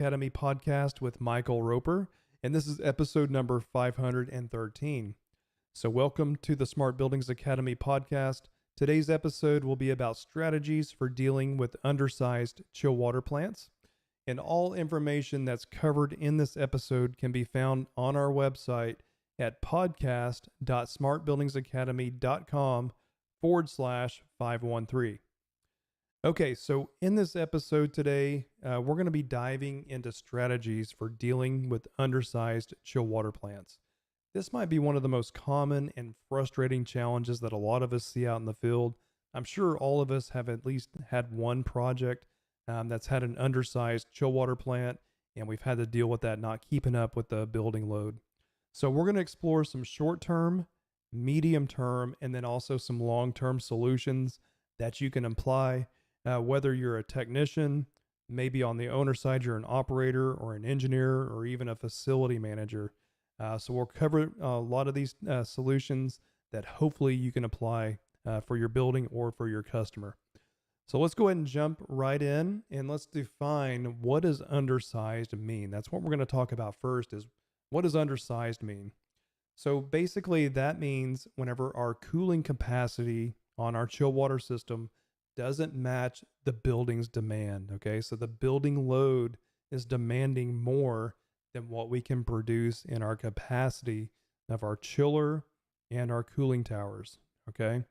Academy podcast with Michael Roper, and this is episode number 513. So, welcome to the Smart Buildings Academy podcast. Today's episode will be about strategies for dealing with undersized chill water plants. And all information that's covered in this episode can be found on our website at podcast.smartbuildingsacademy.com/513. Okay, so in this episode today, we're going to be diving into strategies for dealing with undersized chill water plants. This might be one of the most common and frustrating challenges that a lot of us see out in the field. I'm sure all of us have at least had one project that's had an undersized chill water plant, and we've had to deal with that not keeping up with the building load. So we're going to explore some short-term, medium-term, and then also some long-term solutions that you can apply. Whether you're a technician, maybe on the owner side, you're an operator or an engineer or even a facility manager. So we'll cover a lot of these solutions that hopefully you can apply for your building or for your customer. So let's go ahead and jump right in and let's define what does undersized mean. That's what we're going to talk about first is what does undersized mean? So basically that means whenever our cooling capacity on our chill water system doesn't match the building's demand. Okay, so the building load is demanding more than what we can produce in our capacity of our chiller and our cooling towers. Okay,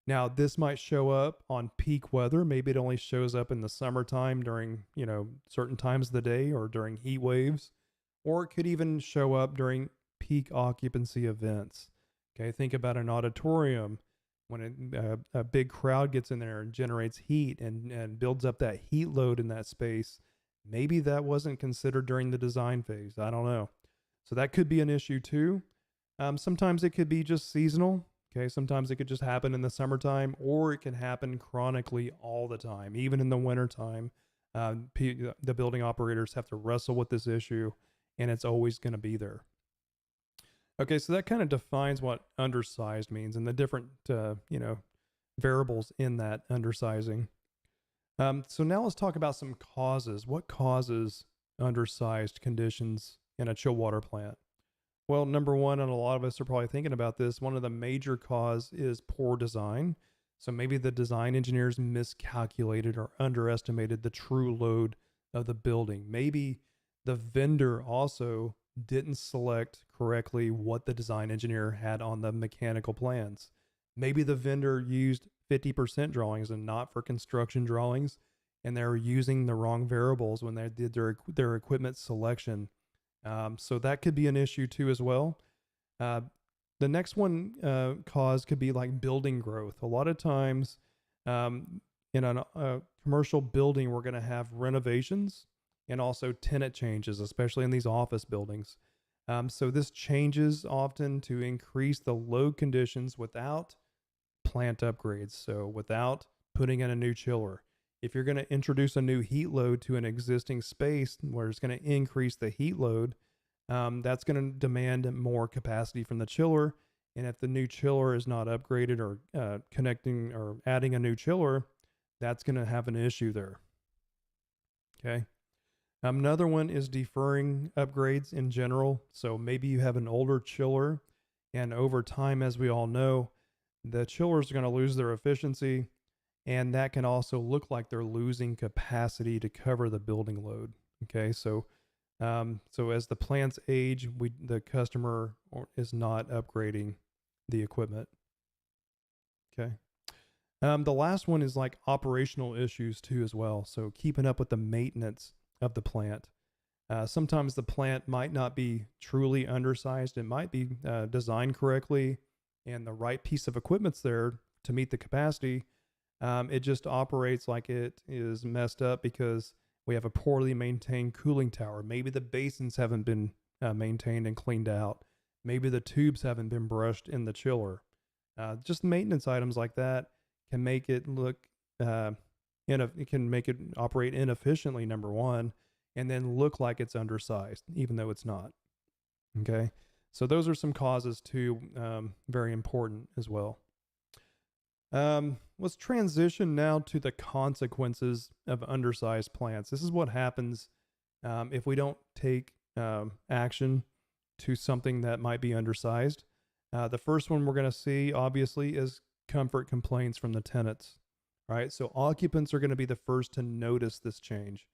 now this might show up on peak weather. Maybe it only shows up in the summertime during, certain times of the day or during heat waves, or it could even show up during peak occupancy events. Okay, think about an auditorium. When a big crowd gets in there and generates heat and builds up that heat load in that space, maybe that wasn't considered during the design phase. I don't know. So that could be an issue too. Sometimes it could be just seasonal. Okay, sometimes it could just happen in the summertime, or it can happen chronically all the time, even in the wintertime. The building operators have to wrestle with this issue, and it's always going to be there. Okay, so that kind of defines what undersized means and the different, variables in that undersizing. So now let's talk about some causes. What causes undersized conditions in a chill water plant? Well, number one, and a lot of us are probably thinking about this, one of the major cause is poor design. So maybe the design engineers miscalculated or underestimated the true load of the building. Maybe the vendor also didn't select correctly what the design engineer had on the mechanical plans. Maybe the vendor used 50% drawings and not for construction drawings, and they were using the wrong variables when they did their equipment selection. So that could be an issue too as well. The next one cause could be like building growth. A lot of times in a commercial building, we're going to have renovations and also tenant changes, especially in these office buildings. So this changes often to increase the load conditions without plant upgrades. So without putting in a new chiller. If you're going to introduce a new heat load to an existing space where it's going to increase the heat load, that's going to demand more capacity from the chiller. And if the new chiller is not upgraded or connecting or adding a new chiller, that's going to have an issue there. Okay. Another one is deferring upgrades in general. So maybe you have an older chiller, and over time, as we all know, the chillers are going to lose their efficiency, and that can also look like they're losing capacity to cover the building load. Okay, so as the plants age, the customer is not upgrading the equipment. Okay. The last one is like operational issues too as well. So keeping up with the maintenance of the plant. Sometimes the plant might not be truly undersized. It might be designed correctly and the right piece of equipment's there to meet the capacity. It just operates like it is messed up because we have a poorly maintained cooling tower. Maybe the basins haven't been maintained and cleaned out. Maybe the tubes haven't been brushed in the chiller. Just maintenance items like that can make it look it can make it operate inefficiently, number one, and then look like it's undersized, even though it's not. Okay, so those are some causes too, very important as well. Let's transition now to the consequences of undersized plants. This is what happens if we don't take action to something that might be undersized. The first one we're going to see, obviously, is comfort complaints from the tenants, right? So occupants are going to be the first to notice this change,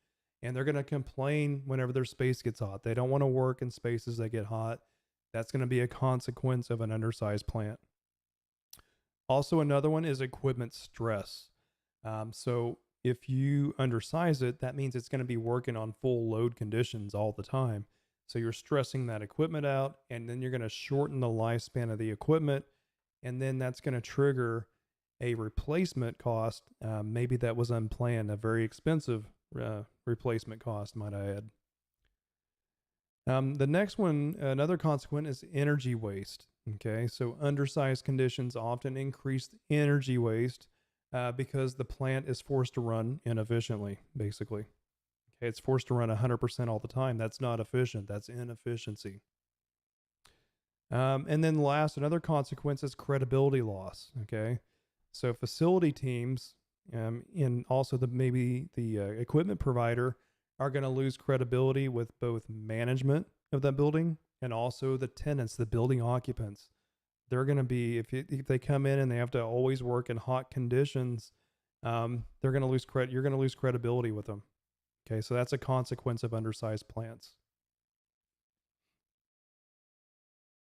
and they're going to complain whenever their space gets hot. They don't want to work in spaces that get hot. That's going to be a consequence of an undersized plant. Also, another one is equipment stress. So if you undersize it, that means it's going to be working on full load conditions all the time. So you're stressing that equipment out, and then you're going to shorten the lifespan of the equipment, and then that's going to trigger a replacement cost. Maybe that was unplanned, a very expensive replacement cost, might I add. The next one, another consequence is energy waste. Okay, so undersized conditions often increase energy waste because the plant is forced to run inefficiently, basically. Okay, it's forced to run 100% all the time. That's not efficient, that's inefficiency. And then last, another consequence is credibility loss. Okay, so facility teams and also maybe the equipment provider are going to lose credibility with both management of that building and also the tenants, the building occupants. They're going to be, if they come in and they have to always work in hot conditions, they're going to lose credit. You're going to lose credibility with them. Okay, so that's a consequence of undersized plants.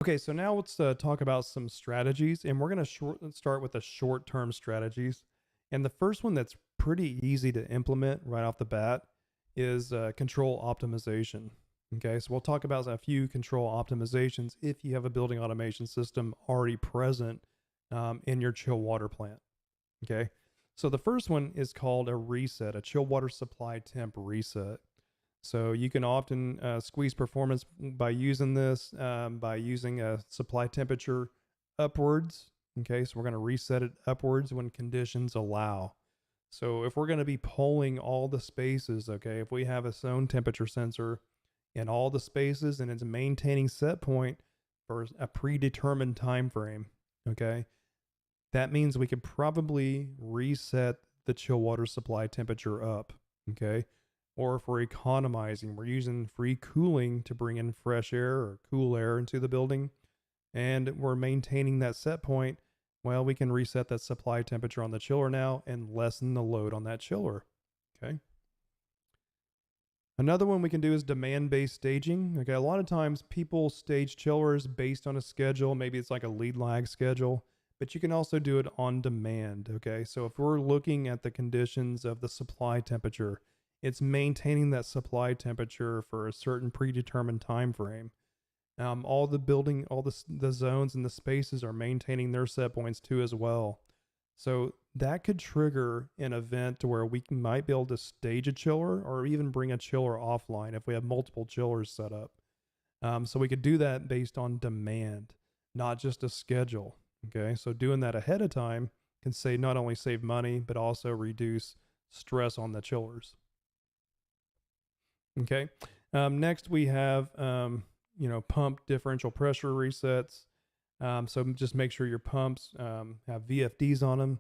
Okay, so now let's talk about some strategies, and we're going to start with the short-term strategies. And the first one that's pretty easy to implement right off the bat is control optimization. Okay, so we'll talk about a few control optimizations if you have a building automation system already present in your chill water plant. Okay, so the first one is called a reset, a chill water supply temp reset. So you can often squeeze performance by using this, by using a supply temperature upwards. Okay, so we're going to reset it upwards when conditions allow. So if we're going to be polling all the spaces, okay, if we have a zone temperature sensor in all the spaces and it's maintaining set point for a predetermined time frame, okay, that means we could probably reset the chill water supply temperature up, okay? Or if we're economizing, we're using free cooling to bring in fresh air or cool air into the building, and we're maintaining that set point, well, we can reset that supply temperature on the chiller now and lessen the load on that chiller, okay? Another one we can do is demand-based staging. Okay, a lot of times people stage chillers based on a schedule. Maybe it's like a lead lag schedule, but you can also do it on demand. Okay, so if we're looking at the conditions of the supply temperature, it's maintaining that supply temperature for a certain predetermined time frame. All the zones and the spaces are maintaining their set points too as well. So that could trigger an event to where we might be able to stage a chiller or even bring a chiller offline if we have multiple chillers set up. So we could do that based on demand, not just a schedule. Okay, so doing that ahead of time can not only save money, but also reduce stress on the chillers. Okay, next we have, pump differential pressure resets. So just make sure your pumps have VFDs on them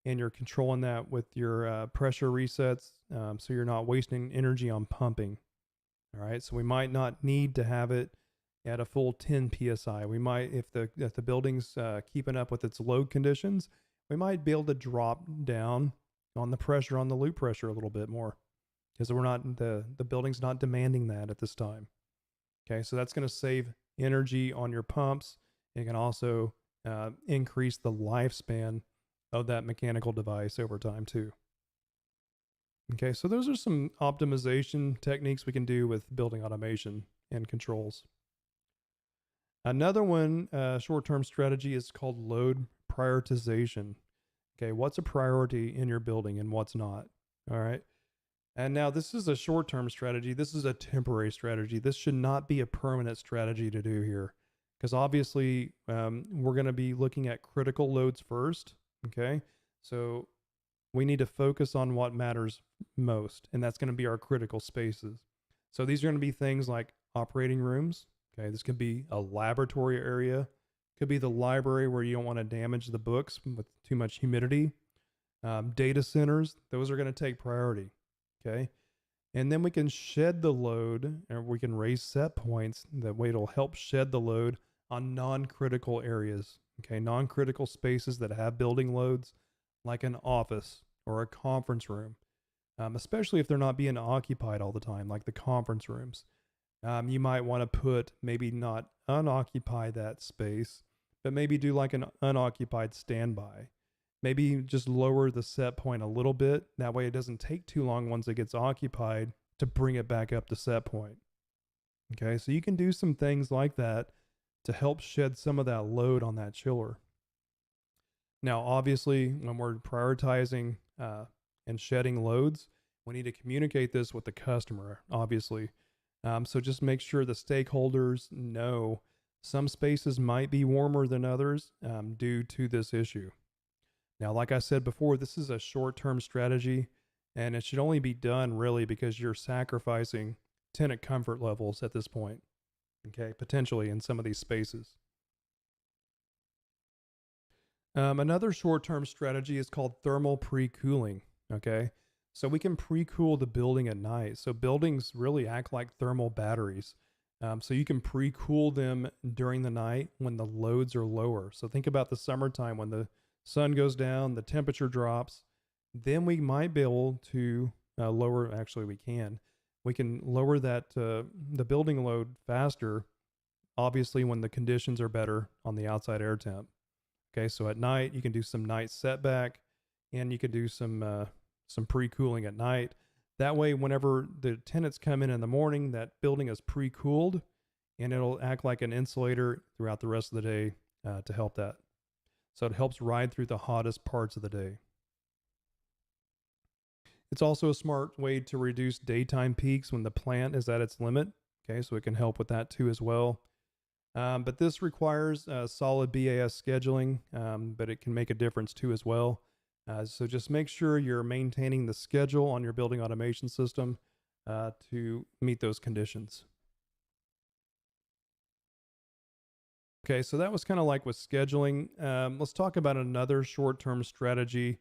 and you're controlling that with your pressure resets so you're not wasting energy on pumping. All right, so we might not need to have it at a full 10 psi. We might, if the building's keeping up with its load conditions, we might be able to drop down on the pressure, on the loop pressure a little bit more because the building's not demanding that at this time. Okay, so that's going to save energy on your pumps. It can also increase the lifespan of that mechanical device over time too. Okay, so those are some optimization techniques we can do with building automation and controls. Another one, short-term strategy is called load prioritization. Okay, what's a priority in your building and what's not? All right. And now this is a short-term strategy. This is a temporary strategy. This should not be a permanent strategy to do here. Because obviously we're going to be looking at critical loads first, okay? So we need to focus on what matters most, and that's going to be our critical spaces. So these are going to be things like operating rooms, okay? This could be a laboratory area. Could be the library where you don't want to damage the books with too much humidity. Data centers, those are going to take priority, okay? And then we can shed the load, or we can raise set points. That way it'll help shed the load on non-critical areas. Okay, non-critical spaces that have building loads, like an office or a conference room, especially if they're not being occupied all the time, like the conference rooms. You might want to put, maybe not unoccupy that space, but maybe do like an unoccupied standby. Maybe just lower the set point a little bit. That way it doesn't take too long once it gets occupied to bring it back up to set point. Okay, so you can do some things like that to help shed some of that load on that chiller. Now, obviously, when we're prioritizing and shedding loads, we need to communicate this with the customer, obviously. So just make sure the stakeholders know some spaces might be warmer than others due to this issue. Now, like I said before, this is a short-term strategy, and it should only be done really because you're sacrificing tenant comfort levels at this point, okay, potentially in some of these spaces. Another short-term strategy is called thermal pre-cooling, okay? So we can pre-cool the building at night. So buildings really act like thermal batteries. So you can pre-cool them during the night when the loads are lower. So think about the summertime when the sun goes down, the temperature drops. Then we might be able to lower, actually we can lower that, the building load faster, obviously when the conditions are better on the outside air temp. Okay, so at night you can do some night setback, and you can do some pre-cooling at night. That way, whenever the tenants come in the morning, that building is pre-cooled, and it'll act like an insulator throughout the rest of the day to help that. So it helps ride through the hottest parts of the day. It's also a smart way to reduce daytime peaks when the plant is at its limit. Okay, so it can help with that too as well. But this requires solid BAS scheduling, but it can make a difference too as well. So just make sure you're maintaining the schedule on your building automation system to meet those conditions. Okay, so that was kind of like with scheduling. Let's talk about another short-term strategy,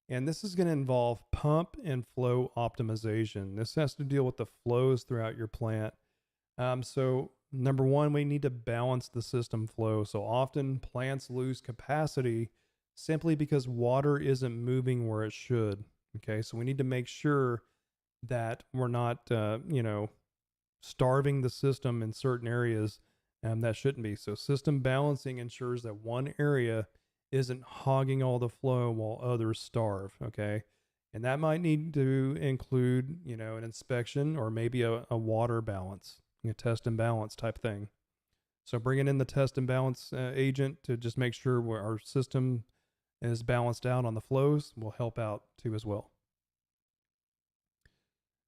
and this is going to involve pump and flow optimization. This has to deal with the flows throughout your plant. So number one, we need to balance the system flow. So often plants lose capacity simply because water isn't moving where it should. Okay, so we need to make sure that we're not, starving the system in certain areas that shouldn't be. So system balancing ensures that one area isn't hogging all the flow while others starve. Okay, and that might need to include, an inspection or maybe a water balance, a test and balance type thing. So bringing in the test and balance agent to just make sure our system is balanced out on the flows will help out too as well.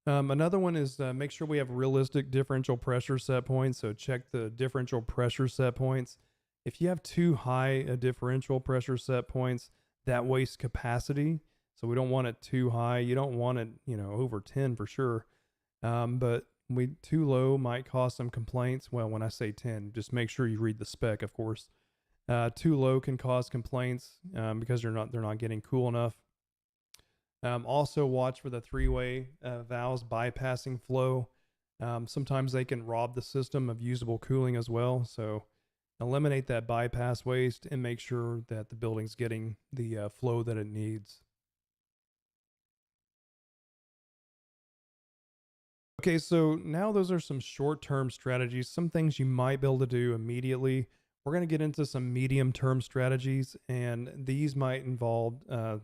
Another one is make sure we have realistic differential pressure set points. So check the differential pressure set points. If you have too high a differential pressure set points, that wastes capacity. So we don't want it too high. You don't want it, over 10 for sure. But too low might cause some complaints. Well, when I say 10, just make sure you read the spec, of course. Too low can cause complaints because they're not getting cool enough. Also watch for the three-way valves bypassing flow. Sometimes they can rob the system of usable cooling as well. So eliminate that bypass waste and make sure that the building's getting the flow that it needs. Okay, so now those are some short-term strategies, some things you might be able to do immediately. We're going to get into some medium-term strategies, and these might involve an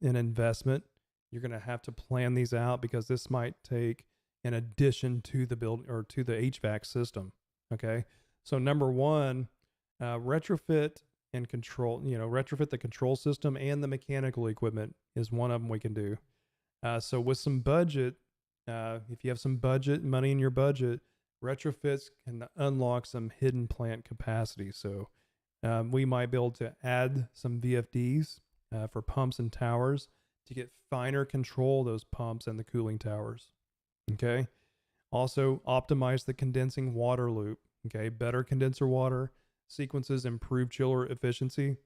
investment. You're going to have to plan these out because this might take an addition to the build or to the HVAC system. Okay, so number one, retrofit and control. Retrofit the control system and the mechanical equipment is one of them we can do. So with some budget, if you have some budget money in your budget, retrofits can unlock some hidden plant capacity. So we might be able to add some VFDs for pumps and towers to get finer control of those pumps and the cooling towers. Okay. Also optimize the condensing water loop. Okay. Better condenser water sequences improve chiller efficiency.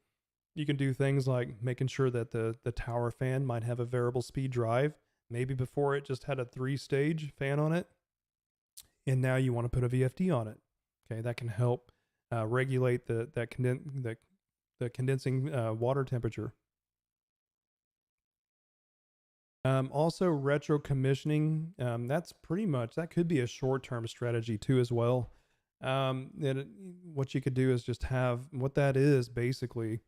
You can do things like making sure that the tower fan might have a variable speed drive Maybe before it just had a 3-stage fan on it, and now you want to put a VFD on it. Okay, that can help regulate the condensing water temperature. Also, retro commissioning. That's pretty much that could be a short-term strategy too, as well. What you could do is just have what that is basically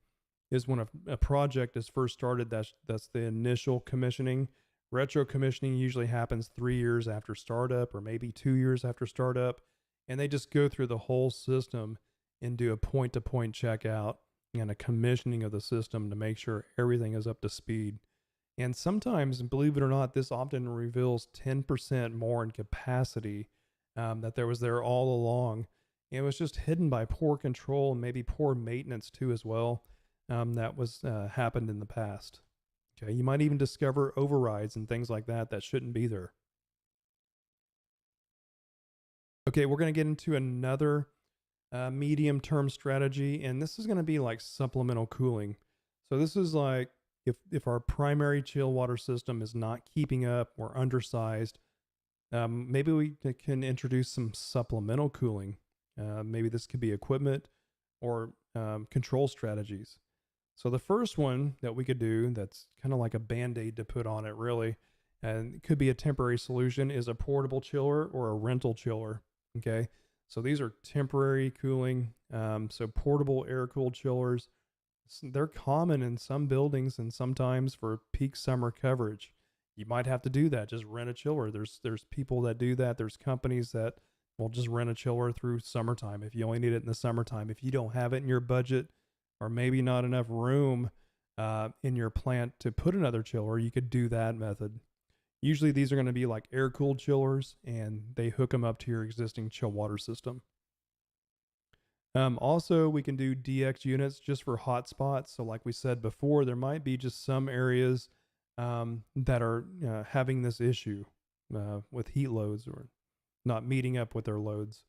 is when a project is first started. That's the initial commissioning. Retro commissioning usually happens 3 years after startup, or maybe 2 years after startup, and they just go through the whole system and do a point-to-point checkout and a commissioning of the system to make sure everything is up to speed. And sometimes, believe it or not, this often reveals 10% more in capacity that there was there all along. And it was just hidden by poor control and maybe poor maintenance too, as well. That was happened in the past. Okay, you might even discover overrides and things like that that shouldn't be there. Okay, we're going to get into another medium-term strategy, and this is going to be like supplemental cooling. So this is like if our primary chill water system is not keeping up or undersized, maybe we can introduce some supplemental cooling. Maybe this could be equipment or control strategies. So the first one that we could do that's kind of like a band-aid to put on it, really, and it could be a temporary solution, is a portable chiller or a rental chiller. Okay, so these are temporary cooling. So portable air-cooled chillers, they're common in some buildings and sometimes for peak summer coverage. You might have to do that. Just rent a chiller. There's people that do that. There's companies that will just rent a chiller through summertime if you only need it in the summertime. If you don't have it in your budget, or maybe not enough room in your plant to put another chiller, you could do that method. Usually these are going to be like air-cooled chillers, and they hook them up to your existing chill water system. Also, we can do DX units just for hot spots. So like we said before, there might be just some areas that are having this issue with heat loads or not meeting up with their loads.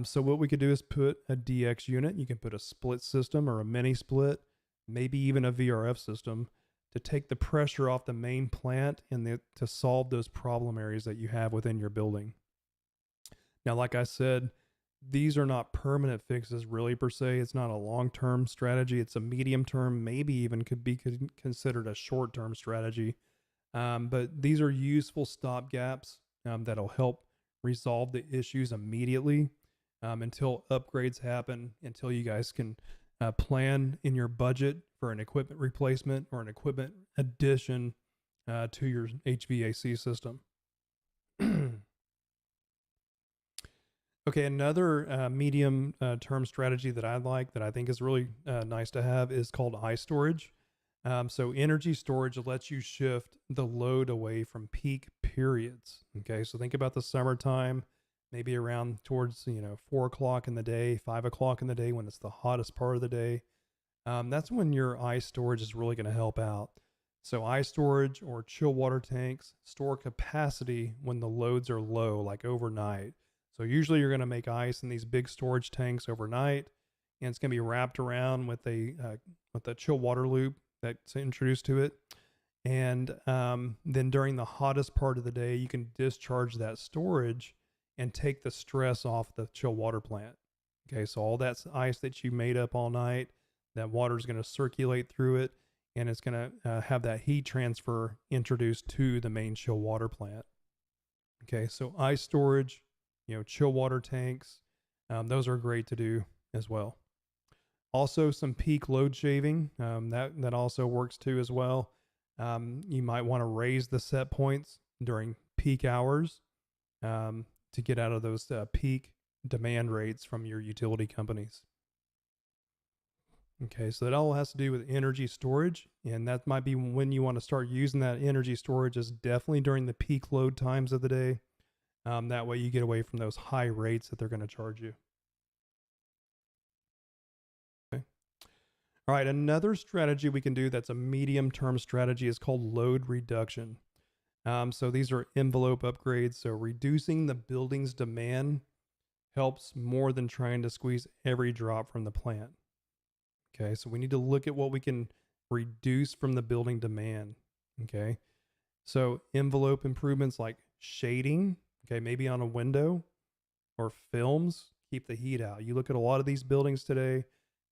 So what we could do is put a DX unit. You can put a split system or a mini split, maybe even a VRF system, to take the pressure off the main plant and to solve those problem areas that you have within your building. Now, like I said, these are not permanent fixes really per se. It's not a long-term strategy. It's a medium-term, maybe even could be considered a short-term strategy. But these are useful stopgaps that'll help resolve the issues immediately until upgrades happen, until you guys can plan in your budget for an equipment replacement or an equipment addition to your HVAC system. Okay, another medium term strategy that I like, that I think is really nice to have, is called ice storage. So energy storage lets you shift the load away from peak periods. Okay, so think about the summertime, maybe around towards 4 o'clock in the day, 5 o'clock in the day, when it's the hottest part of the day. That's when your ice storage is really going to help out. So ice storage or chill water tanks store capacity when the loads are low, like overnight. So usually you're going to make ice in these big storage tanks overnight, and it's going to be wrapped around with a chill water loop that's introduced to it. And then during the hottest part of the day, you can discharge that storage and take the stress off the chill water plant. Okay, so all that ice that you made up all night, that water is going to circulate through it, and it's going to have that heat transfer introduced to the main chill water plant. Okay, so ice storage, chill water tanks, those are great to do as well. Also, some peak load shaving, that also works too as well. You might want to raise the set points during peak hours to get out of those peak demand rates from your utility companies. Okay, so that all has to do with energy storage, and that might be when you want to start using that energy storage, is definitely during the peak load times of the day. That way you get away from those high rates that they're going to charge you. Okay. All right, another strategy we can do that's a medium-term strategy is called load reduction. So these are envelope upgrades. So reducing the building's demand helps more than trying to squeeze every drop from the plant. Okay, so we need to look at what we can reduce from the building demand. Okay, So envelope improvements like shading, okay, maybe on a window, or films keep the heat out. You look at a lot of these buildings today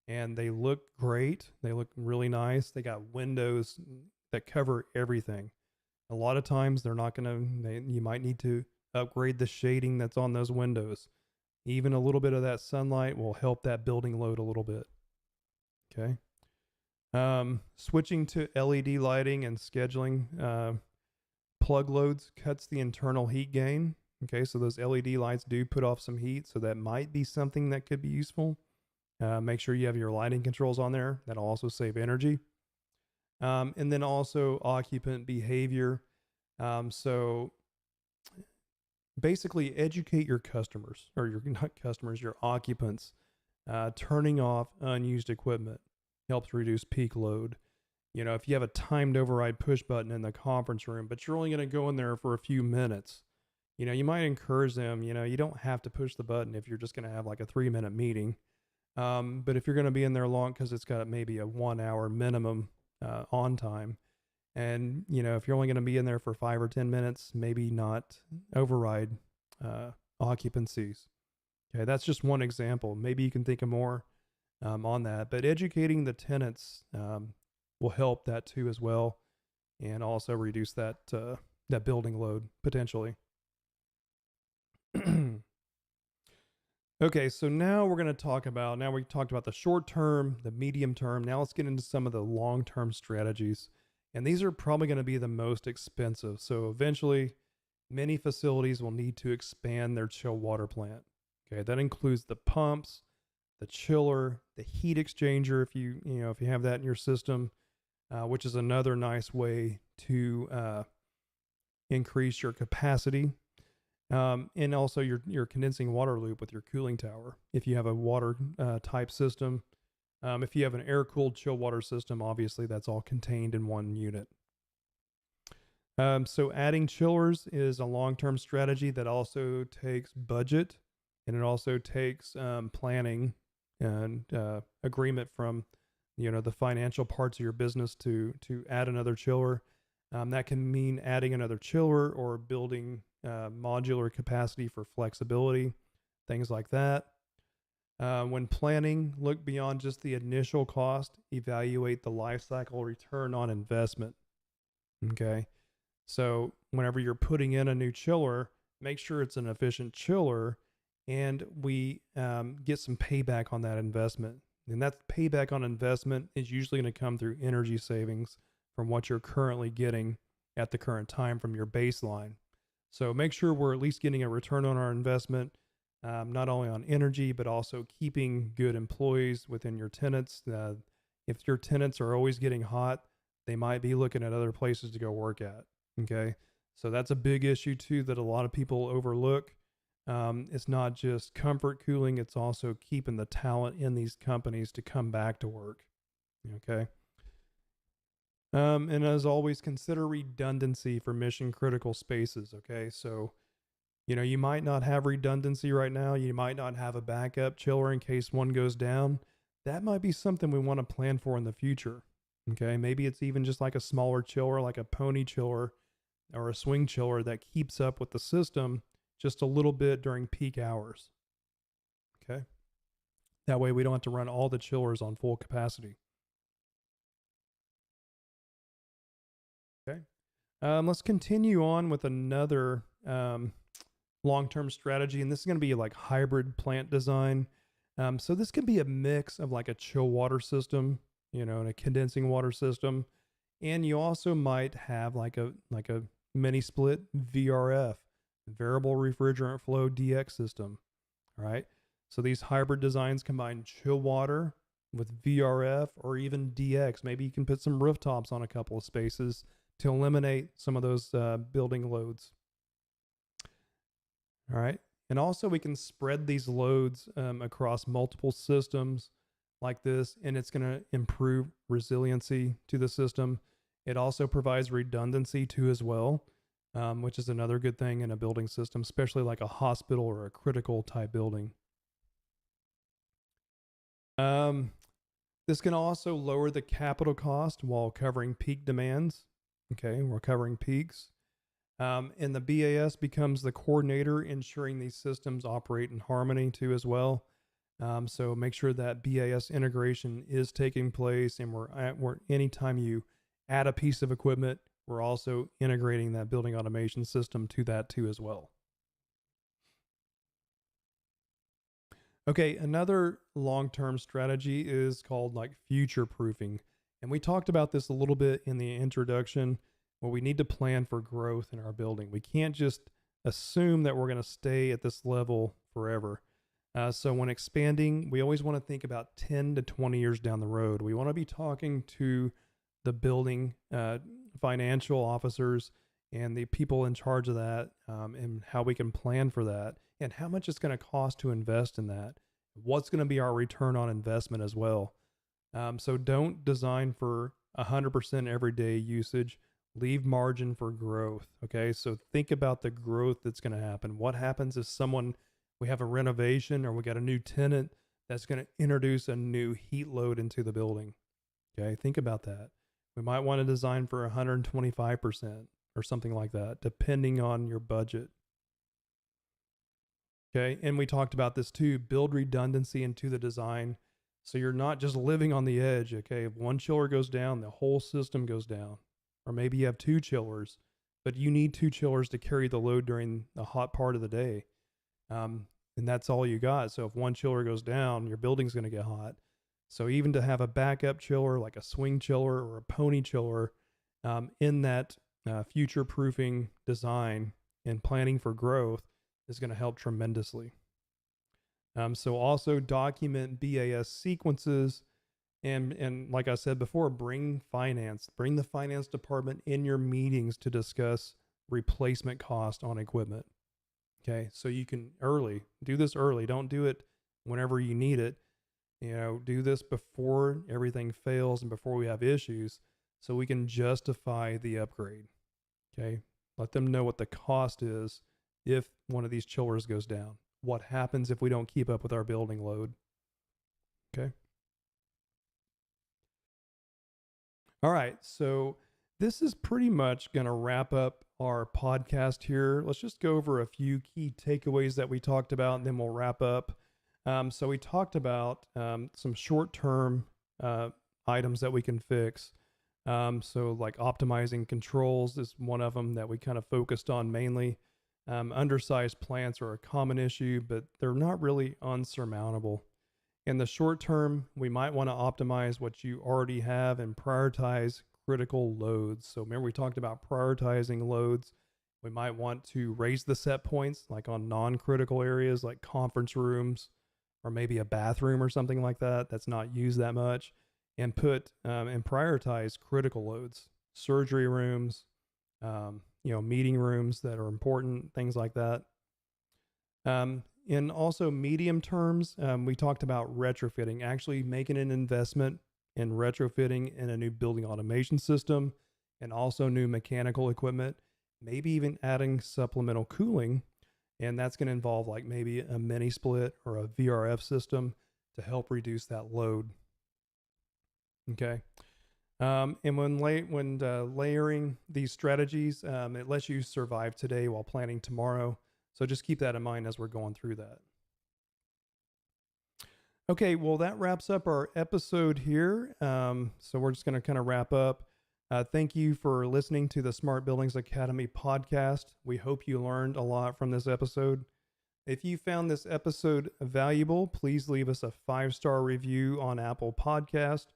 and they look great. They look really nice. They got windows that cover everything. A lot of times they're not going to, you might need to upgrade the shading that's on those windows. Even a little bit of that sunlight will help that building load a little bit. Okay. Switching to LED lighting and scheduling plug loads cuts the internal heat gain. Okay, so those LED lights do put off some heat, so that might be something that could be useful. Make sure you have your lighting controls on there. That'll also save energy. And then also occupant behavior. So basically educate your customers, or your not customers, your occupants. Turning off unused equipment helps reduce peak load. You know, if you have a timed override push button in the conference room, but you're only going to go in there for a few minutes, you know, you might encourage them, you know, you don't have to push the button if you're just going to have like a 3-minute meeting. But if you're going to be in there long, because it's got maybe a 1 hour minimum on time, and, you know, if you're only going to be in there for 5 or 10 minutes, maybe not override occupancies. Okay, that's just one example. Maybe you can think of more on that, but educating the tenants will help that too as well, and also reduce that that building load potentially. Okay, so now we're going to talk about, now we talked about the short term, the medium term. Now let's get into some of the long term strategies. And these are probably going to be the most expensive. So eventually, many facilities will need to expand their chill water plant. Okay, that includes the pumps, the chiller, the heat exchanger, if you have that in your system, which is another nice way to increase your capacity. And also your condensing water loop with your cooling tower. If you have a water type system, if you have an air cooled chill water system, obviously that's all contained in one unit. So adding chillers is a long-term strategy that also takes budget, and it also takes planning and agreement from, you know, the financial parts of your business to add another chiller. That can mean adding another chiller or building modular capacity for flexibility, things like that. When planning, look beyond just the initial cost, evaluate the life cycle return on investment. Okay. So whenever you're putting in a new chiller, make sure it's an efficient chiller, and we get some payback on that investment. And that payback on investment is usually going to come through energy savings from what you're currently getting at the current time from your baseline. So make sure we're at least getting a return on our investment, not only on energy, but also keeping good employees within your tenants. If your tenants are always getting hot, they might be looking at other places to go work at. Okay. So that's a big issue too that a lot of people overlook. It's not just comfort cooling, it's also keeping the talent in these companies to come back to work. Okay. And as always, consider redundancy for mission critical spaces. Okay. So, you know, you might not have redundancy right now. You might not have a backup chiller in case one goes down. That might be something we want to plan for in the future. Okay. Maybe it's even just like a smaller chiller, like a pony chiller or a swing chiller that keeps up with the system just a little bit during peak hours. Okay. That way we don't have to run all the chillers on full capacity. Okay. Let's continue on with another long-term strategy, and this is going to be like hybrid plant design. So this could be a mix of like a chill water system, you know, and a condensing water system, and you also might have like a mini split VRF, variable refrigerant flow DX system. All right. So these hybrid designs combine chill water with VRF or even DX. Maybe you can put some rooftops on a couple of spaces to eliminate some of those building loads. All right. And also we can spread these loads across multiple systems like this, and it's going to improve resiliency to the system. It also provides redundancy too as well, which is another good thing in a building system, especially like a hospital or a critical type building. This can also lower the capital cost while covering peak demands. Okay, we're covering peaks. And the BAS becomes the coordinator, ensuring these systems operate in harmony too as well. So make sure that BAS integration is taking place, and we're anytime you add a piece of equipment, we're also integrating that building automation system to that too as well. Okay, another long-term strategy is called like future proofing. And we talked about this a little bit in the introduction, where we need to plan for growth in our building. We can't just assume that we're going to stay at this level forever. So when expanding, we always want to think about 10 to 20 years down the road. We want to be talking to the building financial officers and the people in charge of that, and how we can plan for that and how much it's going to cost to invest in that. What's going to be our return on investment as well. So don't design for 100% everyday usage. Leave margin for growth. Okay. So think about the growth that's going to happen. What happens if we have a renovation or we got a new tenant that's going to introduce a new heat load into the building? Okay. Think about that. We might want to design for 125% or something like that, depending on your budget. Okay. And we talked about this too. Build redundancy into the design, so you're not just living on the edge. Okay. If one chiller goes down, the whole system goes down. Or maybe you have two chillers, but you need two chillers to carry the load during the hot part of the day. And that's all you got. So if one chiller goes down, your building's going to get hot. So even to have a backup chiller, like a swing chiller or a pony chiller, in that future proofing design and planning for growth is going to help tremendously. So also document BAS sequences. And like I said before, bring the finance department in your meetings to discuss replacement cost on equipment. Okay. So you can do this early. Don't do it whenever you need it. Do this before everything fails and before we have issues, so we can justify the upgrade. Okay. Let them know what the cost is if one of these chillers goes down. What happens if we don't keep up with our building load? Okay. All right, so this is pretty much going to wrap up our podcast here. Let's just go over a few key takeaways that we talked about, and then we'll wrap up. So we talked about some short-term items that we can fix. So like optimizing controls is one of them that we kind of focused on mainly. Undersized plants are a common issue, but they're not really unsurmountable. In the short term, we might want to optimize what you already have and prioritize critical loads. So remember, we talked about prioritizing loads. We might want to raise the set points, like on non-critical areas like conference rooms or maybe a bathroom or something like that that's not used that much, and and prioritize critical loads, surgery rooms, meeting rooms that are important, things like that. In also medium terms, we talked about retrofitting, actually making an investment in retrofitting in a new building automation system and also new mechanical equipment, maybe even adding supplemental cooling. And that's going to involve like maybe a mini split or a VRF system to help reduce that load. Okay. And when layering these strategies, it lets you survive today while planning tomorrow. So just keep that in mind as we're going through that. Okay, well, that wraps up our episode here. So we're just going to kind of wrap up. Thank you for listening to the Smart Buildings Academy podcast. We hope you learned a lot from this episode. If you found this episode valuable, please leave us a 5-star review on Apple Podcast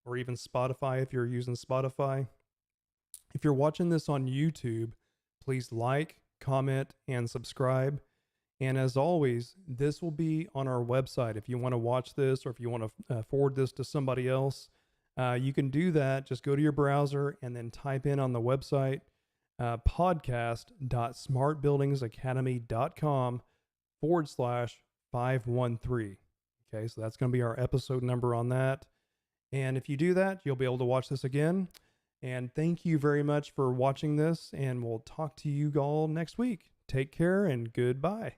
or even Spotify if you're using Spotify. If you're watching this on YouTube, please like, comment, and subscribe. And as always, this will be on our website. If you want to watch this or if you want to forward this to somebody else, you can do that. Just go to your browser and then type in on the website podcast.smartbuildingsacademy.com/513. Okay, so that's going to be our episode number on that. And if you do that, you'll be able to watch this again. And thank you very much for watching this, and we'll talk to you all next week. Take care and goodbye.